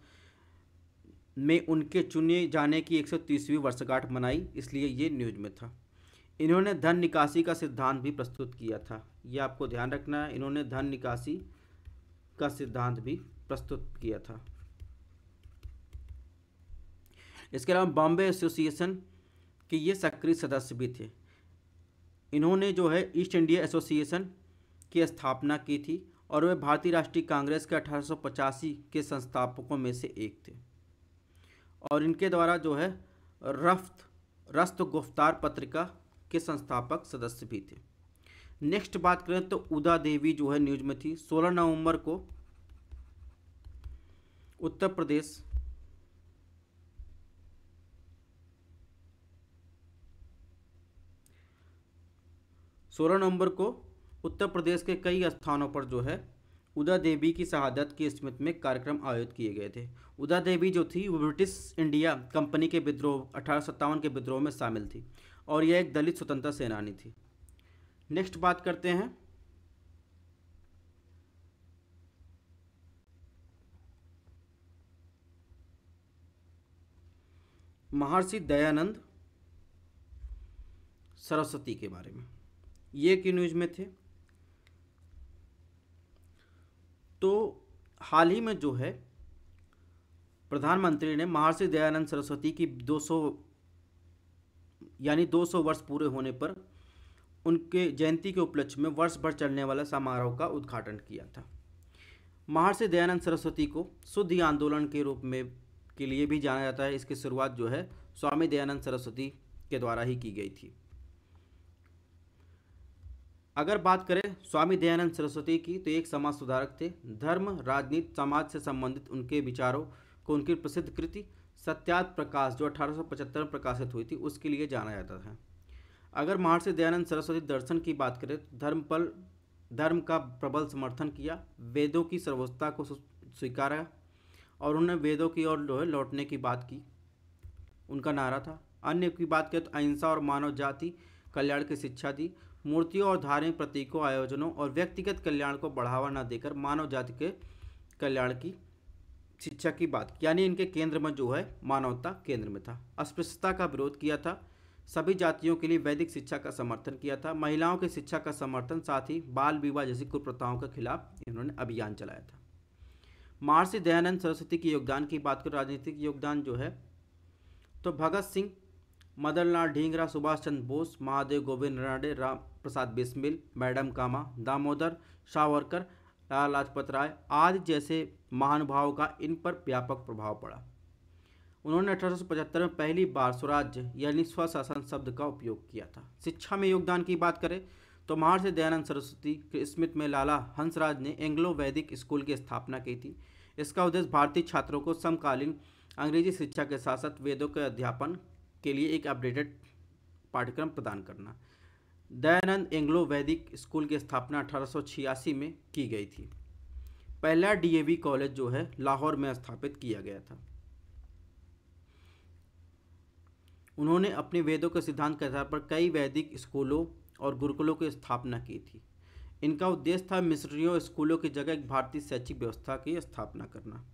में उनके चुने जाने की 130वीं वर्षगांठ मनाई, इसलिए ये न्यूज में था। इन्होंने धन निकासी का सिद्धांत भी प्रस्तुत किया था। ये आपको ध्यान रखना है, इन्होंने धन निकासी का सिद्धांत भी प्रस्तुत किया था। इसके अलावा बॉम्बे एसोसिएशन के ये सक्रिय सदस्य भी थे। इन्होंने जो है ईस्ट इंडिया एसोसिएशन की स्थापना की थी और वे भारतीय राष्ट्रीय कांग्रेस के 1885 के संस्थापकों में से एक थे। और इनके द्वारा जो है रस्त गुफ्तार पत्रिका के संस्थापक सदस्य भी थे। नेक्स्ट बात करें तो उदा देवी जो है न्यूज में थी। 16 नवंबर को उत्तर प्रदेश के कई स्थानों पर जो है उदा देवी की शहादत की स्मृति में कार्यक्रम आयोजित किए गए थे। उदा देवी जो थी वो ब्रिटिश इंडिया कंपनी के विद्रोह 1857 के विद्रोह में शामिल थी और यह एक दलित स्वतंत्रता सेनानी थी। नेक्स्ट बात करते हैं महर्षि दयानंद सरस्वती के बारे में। ये की न्यूज में थे। तो हाल ही में जो है प्रधानमंत्री ने महर्षि दयानंद सरस्वती की 200 वर्ष पूरे होने पर उनके जयंती के उपलक्ष्य में वर्ष भर चलने वाला समारोह का उद्घाटन किया था। महर्षि दयानंद सरस्वती को शुद्धि आंदोलन के रूप में के लिए भी जाना जाता है। इसकी शुरुआत जो है स्वामी दयानंद सरस्वती के द्वारा ही की गई थी। अगर बात करें स्वामी दयानंद सरस्वती की तो एक समाज सुधारक थे। धर्म, राजनीति, समाज से संबंधित उनके विचारों को उनकी प्रसिद्ध कृति सत्यार्थ प्रकाश जो 1875 में प्रकाशित हुई थी उसके लिए जाना जाता था। अगर महर्षि दयानंद सरस्वती दर्शन की बात करें तो धर्म का प्रबल समर्थन किया, वेदों की सर्वोच्चता को स्वीकारा और उन्होंने वेदों की ओर लौटने की बात की, उनका नारा था। अन्य की बात करें तो अहिंसा और मानव जाति कल्याण की शिक्षा दी। मूर्तियों और धार्मिक प्रतीकों, आयोजनों और व्यक्तिगत कल्याण को बढ़ावा न देकर मानव जाति के कल्याण की शिक्षा की बात की, यानी इनके केंद्र में जो है मानवता केंद्र में था। अस्पृश्यता का विरोध किया था, सभी जातियों के लिए वैदिक शिक्षा का समर्थन किया था, महिलाओं की शिक्षा का समर्थन, साथ ही बाल विवाह जैसी कुप्रथाओं के खिलाफ इन्होंने अभियान चलाया था। महर्षि दयानंद सरस्वती के योगदान की बात करें, राजनीतिक योगदान जो है तो भगत सिंह, मदन लाल ढींगरा, सुभाष चंद्र बोस, महादेव गोविंद रानडे, राम प्रसाद बिस्मिल, मैडम कामा, दामोदर सावरकर, लाला लाजपत राय आदि जैसे महानुभावों का इन पर व्यापक प्रभाव पड़ा। उन्होंने 1875 में पहली बार स्वराज्य यानी स्वशासन शब्द का उपयोग किया था। शिक्षा में योगदान की बात करें तो महर्षि दयानंद सरस्वती के स्मृति में लाला हंसराज ने एंग्लो वैदिक स्कूल की स्थापना की थी। इसका उद्देश्य भारतीय छात्रों को समकालीन अंग्रेजी शिक्षा के साथ साथ वेदों के अध्यापन के लिए एक अपडेटेड पाठ्यक्रम प्रदान करना। दयानंद एंग्लो वैदिक स्कूल की स्थापना 1886 में की गई थी। पहला डीएवी कॉलेज जो है लाहौर में स्थापित किया गया था। उन्होंने अपने वेदों के सिद्धांत के आधार पर कई वैदिक स्कूलों और गुरुकुलों की स्थापना की थी। इनका उद्देश्य था मिशनरियों स्कूलों की जगह एक भारतीय शैक्षिक व्यवस्था की स्थापना करना।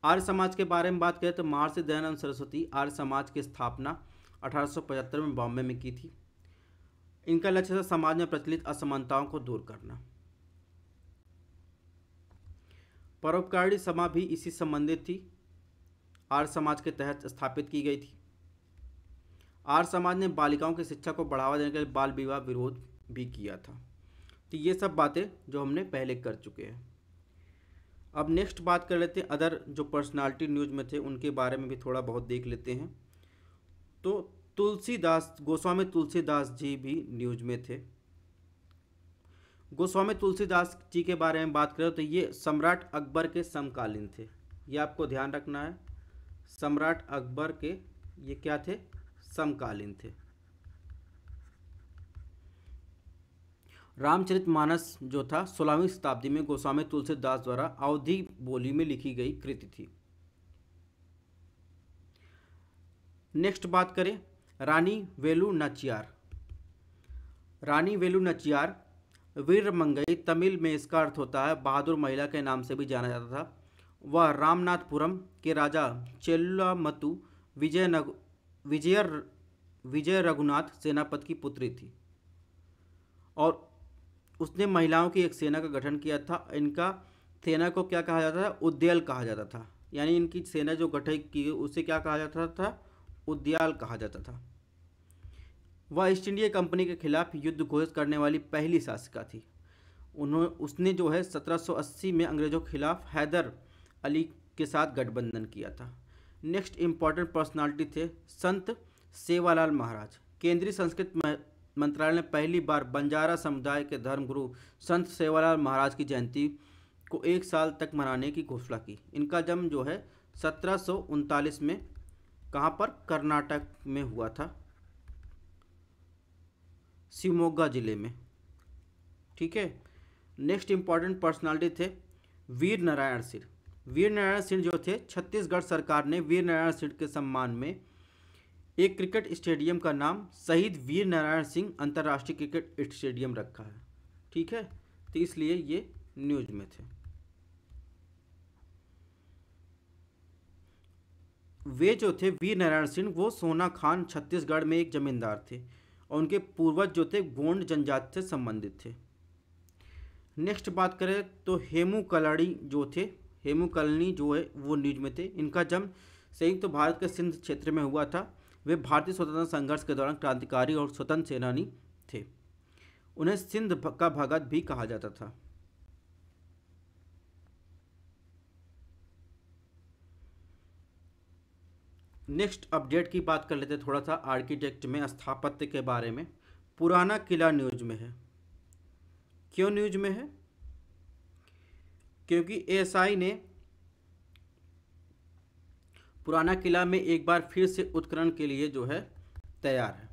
आर्य समाज के बारे में बात करें तो महर्षि दयानंद सरस्वती आर्य समाज की स्थापना 1875 में बॉम्बे में की थी। इनका लक्ष्य था समाज में प्रचलित असमानताओं को दूर करना। परोपकारी सभा भी इसी संबंधित थी, आर्य समाज के तहत स्थापित की गई थी। आर्य समाज ने बालिकाओं की शिक्षा को बढ़ावा देने के लिए बाल विवाह विरोध भी किया था। तो ये सब बातें जो हमने पहले कर चुके हैं। अब नेक्स्ट बात कर लेते हैं अदर जो पर्सनालिटी न्यूज में थे उनके बारे में भी थोड़ा बहुत देख लेते हैं। तो तुलसीदास, गोस्वामी तुलसीदास जी भी न्यूज में थे। गोस्वामी तुलसीदास जी के बारे में बात करें तो ये सम्राट अकबर के समकालीन थे। ये आपको ध्यान रखना है, सम्राट अकबर के ये क्या थे, समकालीन थे। रामचरितमानस जो था 16वीं शताब्दी में गोस्वामी तुलसीदास द्वारा अवधी बोली में लिखी गई कृति थी। नेक्स्ट बात करें रानी वेलु नाचियार। रानी वेलु नाचियार वीरमंगई, तमिल में इसका अर्थ होता है बहादुर महिला के नाम से भी जाना जाता था। वह रामनाथपुरम के राजा चेल्लामतु विजय रघुनाथ सेनापति की पुत्री थी और उसने महिलाओं की एक सेना का गठन किया था। इनका सेना को क्या कहा जाता था, उद्यल कहा जाता था। यानी इनकी सेना जो गठन की उसे क्या कहा जाता था, उद्याल कहा जाता था। वह ईस्ट इंडिया कंपनी के खिलाफ युद्ध घोषित करने वाली पहली शासिका थी। उसने जो है 1780 में अंग्रेजों के खिलाफ हैदर अली के साथ गठबंधन किया था। नेक्स्ट इंपॉर्टेंट पर्सनालिटी थे संत सेवालाल महाराज। केंद्रीय संस्कृति मंत्रालय ने पहली बार बंजारा समुदाय के धर्मगुरु संत सेवालाल महाराज की जयंती को 1 साल तक मनाने की घोषणा की। इनका जन्म जो है 1739 में कहाँ पर, कर्नाटक में हुआ था, शिवमोगा जिले में। ठीक है। नेक्स्ट इंपॉर्टेंट पर्सनालिटी थे वीर नारायण सिंह। वीर नारायण सिंह जो थे, छत्तीसगढ़ सरकार ने वीर नारायण सिंह के सम्मान में एक क्रिकेट स्टेडियम का नाम शहीद वीर नारायण सिंह अंतर्राष्ट्रीय क्रिकेट स्टेडियम रखा है। ठीक है, तो इसलिए ये न्यूज में थे। वे जो थे वीर नारायण सिंह, वो सोना खान छत्तीसगढ़ में एक जमींदार थे और उनके पूर्वज जो थे गोंड जनजाति से संबंधित थे। नेक्स्ट बात करें तो हेमू कलाड़ी जो थे, हेमू कलनी जो है वो न्यूज में थे। इनका जन्म संयुक्त भारत के सिंध क्षेत्र में हुआ था। वे भारतीय स्वतंत्रता संघर्ष के दौरान क्रांतिकारी और स्वतंत्र सेनानी थे। उन्हें सिंध का भगत भी कहा जाता था। नेक्स्ट अपडेट की बात कर लेते हैं थोड़ा सा आर्किटेक्ट में, स्थापत्य के बारे में। पुराना किला न्यूज में है। क्यों न्यूज में है? क्योंकि एएसआई ने पुराना किला में एक बार फिर से उत्खनन के लिए जो है तैयार है।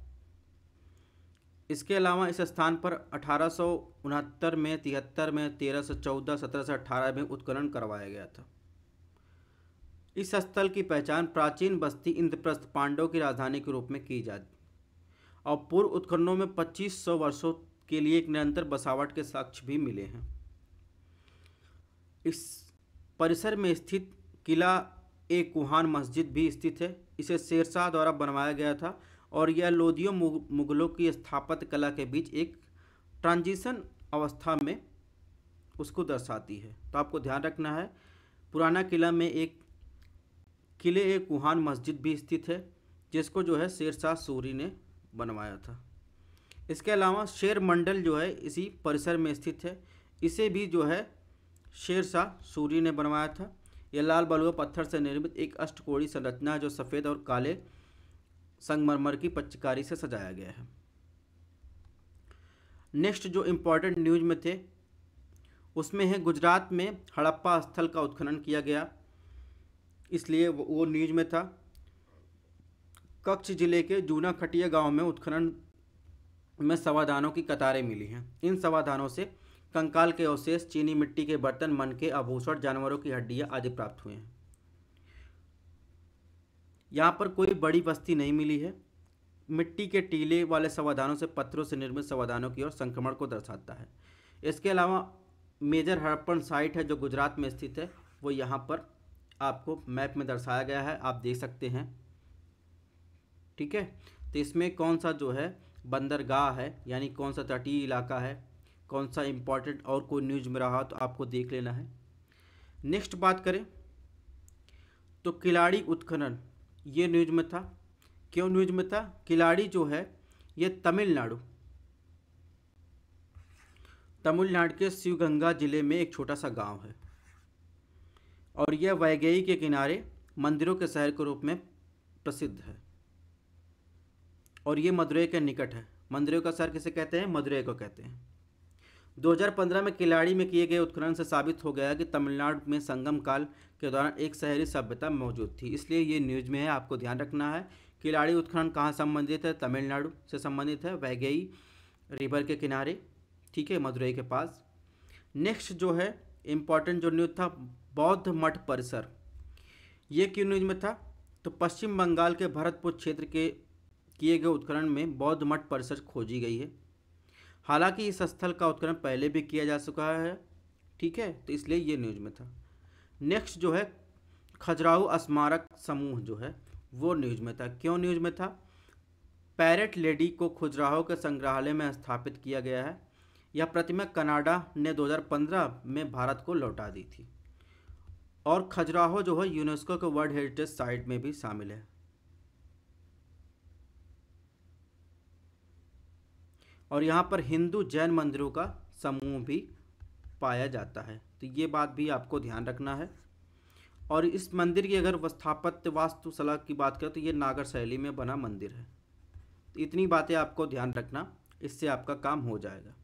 इसके अलावा इस स्थान पर 1869 में, 73 में, 1314, 1718 में उत्खनन करवाया गया था। इस स्थल की पहचान प्राचीन बस्ती इंद्रप्रस्थ पांडवों की राजधानी के रूप में की जाती और पूर्व उत्खननों में 2500 वर्षों के लिए एक निरंतर बसावट के साक्ष्य भी मिले हैं। इस परिसर में स्थित किला ए कुहान मस्जिद भी स्थित है। इसे शेरशाह द्वारा बनवाया गया था और यह लोदियों मुगलों की स्थापत्य कला के बीच एक ट्रांजिशन अवस्था में उसको दर्शाती है। तो आपको ध्यान रखना है, पुराना किला में एक किले ए कुहान मस्जिद भी स्थित है जिसको जो है शेरशाह सूरी ने बनवाया था। इसके अलावा शेर मंडल जो है इसी परिसर में स्थित है, इसे भी जो है शेरशाह सूरी ने बनवाया था। यह लाल बलुआ पत्थर से निर्मित एक अष्टकोणीय संरचना है जो सफ़ेद और काले संगमरमर की पच्चीकारी से सजाया गया है। नेक्स्ट जो इम्पोर्टेंट न्यूज में थे उसमें है गुजरात में हड़प्पा स्थल का उत्खनन किया गया, इसलिए वो न्यूज में था। कच्छ जिले के जूना खटिया गांव में उत्खनन में समाधानों की कतारें मिली हैं। इन समाधानों से कंकाल के अवशेष, चीनी मिट्टी के बर्तन, मन के आभूषण, जानवरों की हड्डियां आदि प्राप्त हुए हैं। यहाँ पर कोई बड़ी बस्ती नहीं मिली है। मिट्टी के टीले वाले समाधानों से पत्थरों से निर्मित समाधानों की ओर संक्रमण को दर्शाता है। इसके अलावा मेजर हड़प्पन साइट है जो गुजरात में स्थित है, वो यहाँ पर आपको मैप में दर्शाया गया है, आप देख सकते हैं। ठीक है, तो इसमें कौन सा जो है बंदरगाह है, यानी कौन सा तटीय इलाका है, कौन सा इम्पोर्टेंट और कोई न्यूज में रहा तो आपको देख लेना है। नेक्स्ट बात करें तो किलाड़ी उत्खनन, ये न्यूज में था। क्यों न्यूज में था? किलाड़ी जो है ये तमिलनाडु के शिवगंगा जिले में एक छोटा सा गांव है और यह वैगई के किनारे मंदिरों के शहर के रूप में प्रसिद्ध है और ये मदुरै के निकट है। मंदिरों का शहर किसे कहते हैं? मदुरै को कहते हैं। 2015 में किलाड़ी में किए गए उत्खनन से साबित हो गया कि तमिलनाडु में संगम काल के दौरान एक शहरी सभ्यता मौजूद थी, इसलिए ये न्यूज में है, आपको ध्यान रखना है। किलाड़ी उत्खनन कहाँ संबंधित है? तमिलनाडु से संबंधित है, वैगई रिवर के किनारे, ठीक है, मदुरै के पास। नेक्स्ट जो है इम्पॉर्टेंट जो न्यूज था, बौद्ध मठ परिसर, ये क्यों न्यूज में था? तो पश्चिम बंगाल के भरतपुर क्षेत्र के किए गए उत्खनन में बौद्ध मठ परिसर खोजी गई है। हालांकि इस स्थल का उत्खनन पहले भी किया जा चुका है, ठीक है, तो इसलिए ये न्यूज में था। नेक्स्ट जो है खजुराहो स्मारक समूह जो है वो न्यूज में था। क्यों न्यूज में था? पैरेट लेडी को खजुराहो के संग्रहालय में स्थापित किया गया है। यह प्रतिमा कनाडा ने 2015 में भारत को लौटा दी थी और खजुराहो जो है यूनेस्को के वर्ल्ड हेरिटेज साइट में भी शामिल है। और यहाँ पर हिंदू जैन मंदिरों का समूह भी पाया जाता है, तो ये बात भी आपको ध्यान रखना है। और इस मंदिर की अगर स्थापत्य वास्तुकला की बात करें तो ये नागर शैली में बना मंदिर है। तो इतनी बातें आपको ध्यान रखना, इससे आपका काम हो जाएगा।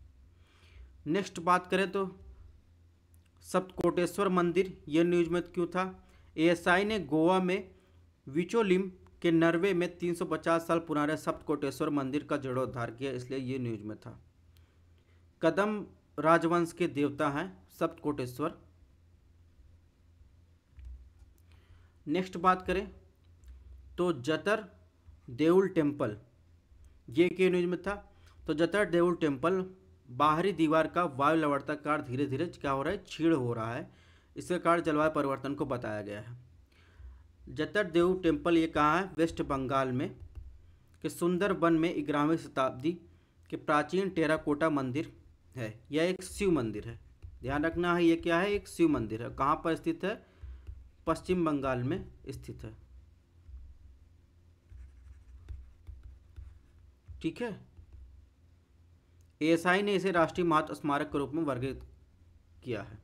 नेक्स्ट बात करें तो सप्तकोटेश्वर मंदिर, ये न्यूज में क्यों था? एएसआई ने गोवा में विचोलिम के नरवे में 350 साल पुराने सप्तकोटेश्वर मंदिर का जीर्णोद्धार किया, इसलिए ये न्यूज में था। कदम राजवंश के देवता हैं सप्तकोटेश्वर। नेक्स्ट बात करें तो जतर देउल टेम्पल, ये के न्यूज में था? तो जतर देउल टेम्पल बाहरी दीवार का वायु लवणताकार धीरे धीरे क्या हो रहा है? क्षीण हो रहा है। इसके कारण जलवायु परिवर्तन को बताया गया है। जतर देव टेम्पल ये कहाँ है? वेस्ट बंगाल में कि सुंदरबन में 11वीं शताब्दी के प्राचीन टेराकोटा मंदिर है। यह एक शिव मंदिर है, ध्यान रखना है। ये क्या है? एक शिव मंदिर है। कहाँ पर स्थित है? पश्चिम बंगाल में स्थित है, ठीक है। एएसआई ने इसे राष्ट्रीय महत्व स्मारक के रूप में वर्गीकृत किया है।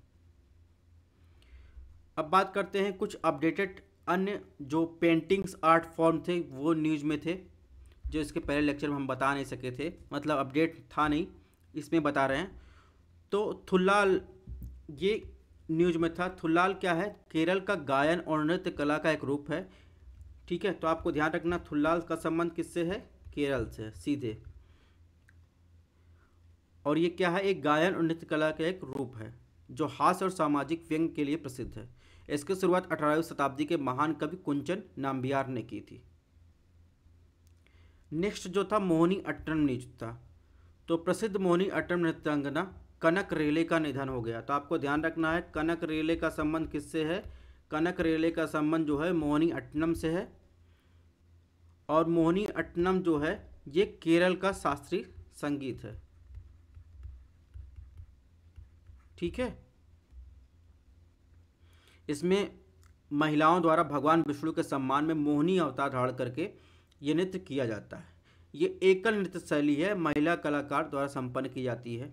अब बात करते हैं कुछ अपडेटेड अन्य जो पेंटिंग्स आर्ट फॉर्म थे वो न्यूज में थे, जो इसके पहले लेक्चर में हम बता नहीं सके थे, मतलब अपडेट था नहीं, इसमें बता रहे हैं। तो थुल्लाल ये न्यूज में था। थुल्लाल क्या है? केरल का गायन और नृत्य कला का एक रूप है, ठीक है। तो आपको ध्यान रखना थुल्लाल का संबंध किससे है? केरल से है सीधे। और ये क्या है? एक गायन और नृत्य कला का एक रूप है जो हास्य और सामाजिक व्यंग के लिए प्रसिद्ध है। इसकी शुरुआत 18वीं शताब्दी के महान कवि कुंचन नाम्बियार ने की थी। नेक्स्ट जो था मोहिनी अट्टम नृत्य था। तो प्रसिद्ध मोहिनी अट्टम नृत्यांगना कनक रेले का निधन हो गया। तो आपको ध्यान रखना है कनक रेले का संबंध किससे है। कनक रेले का संबंध जो है मोहिनी अट्टनम से है, और मोहिनी अट्टनम जो है ये केरल का शास्त्रीय संगीत है। ठीक है, इसमें महिलाओं द्वारा भगवान विष्णु के सम्मान में मोहिनी अवतार धारण करके ये नृत्य किया जाता है। ये एकल नृत्य शैली है, महिला कलाकार द्वारा संपन्न की जाती है।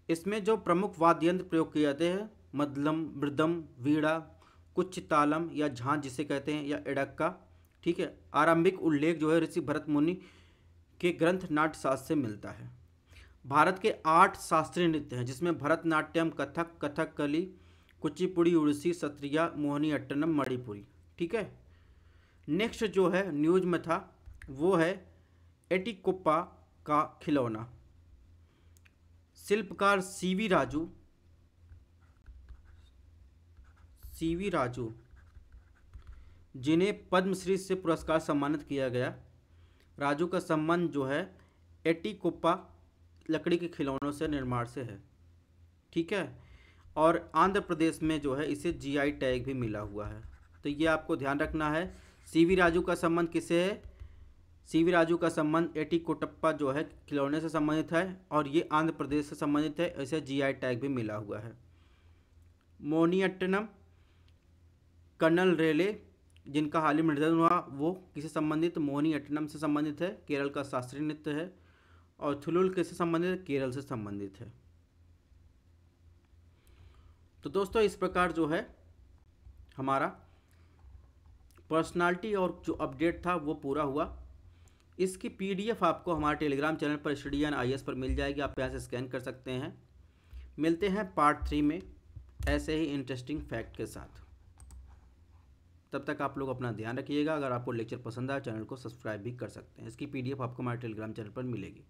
इसमें जो प्रमुख वाद्य यंत्र प्रयोग किए जाते हैं मद्दलम, मृदम, वीणा, कुछ तालम या झांझ जिसे कहते हैं, या इडक्का। ठीक है, आरंभिक उल्लेख जो है ऋषि भरत मुनि के ग्रंथ नाट्यशास्त्र से मिलता है। भारत के 8 शास्त्रीय नृत्य हैं जिसमें भरतनाट्यम, कथक, कथकली, कुचिपुड़ी, उड़ीसी, सत्रिया, मोहिनी अट्टनम, मणिपुरी। ठीक है, नेक्स्ट जो है न्यूज में था वो है एटिकोप्पा का खिलौना। शिल्पकार सीवी राजू जिन्हें पद्मश्री से पुरस्कार सम्मानित किया गया। राजू का संबंध जो है एटिकोप्पा लकड़ी के खिलौनों से निर्माण से है। ठीक है, और आंध्र प्रदेश में जो है इसे जीआई टैग भी मिला हुआ है। तो ये आपको ध्यान रखना है। सीवी राजू का संबंध किससे है। सीवी राजू का संबंध एटिकोप्पा जो है खिलौने से संबंधित है, और ये आंध्र प्रदेश से संबंधित है। इसे जीआई टैग भी मिला हुआ है। मोहिनी अट्टनम कर्नल रेले जिनका हाल ही में निधन हुआ वो किसे संबंधित, मोहिनी अट्टनम से संबंधित है, केरल का शास्त्रीय नृत्य है। और थुलुल किससे संबंधित है, केरल से संबंधित है। तो दोस्तों इस प्रकार जो है हमारा पर्सनालिटी और जो अपडेट था वो पूरा हुआ। इसकी पीडीएफ आपको हमारे टेलीग्राम चैनल पर स्टडी एंड IAS पर मिल जाएगी, आप यहाँ से स्कैन कर सकते हैं। मिलते हैं पार्ट 3 में ऐसे ही इंटरेस्टिंग फैक्ट के साथ। तब तक आप लोग अपना ध्यान रखिएगा। अगर आपको लेक्चर पसंद आए चैनल को सब्सक्राइब भी कर सकते हैं। इसकी पीडीएफ आपको हमारे टेलीग्राम चैनल पर मिलेगी।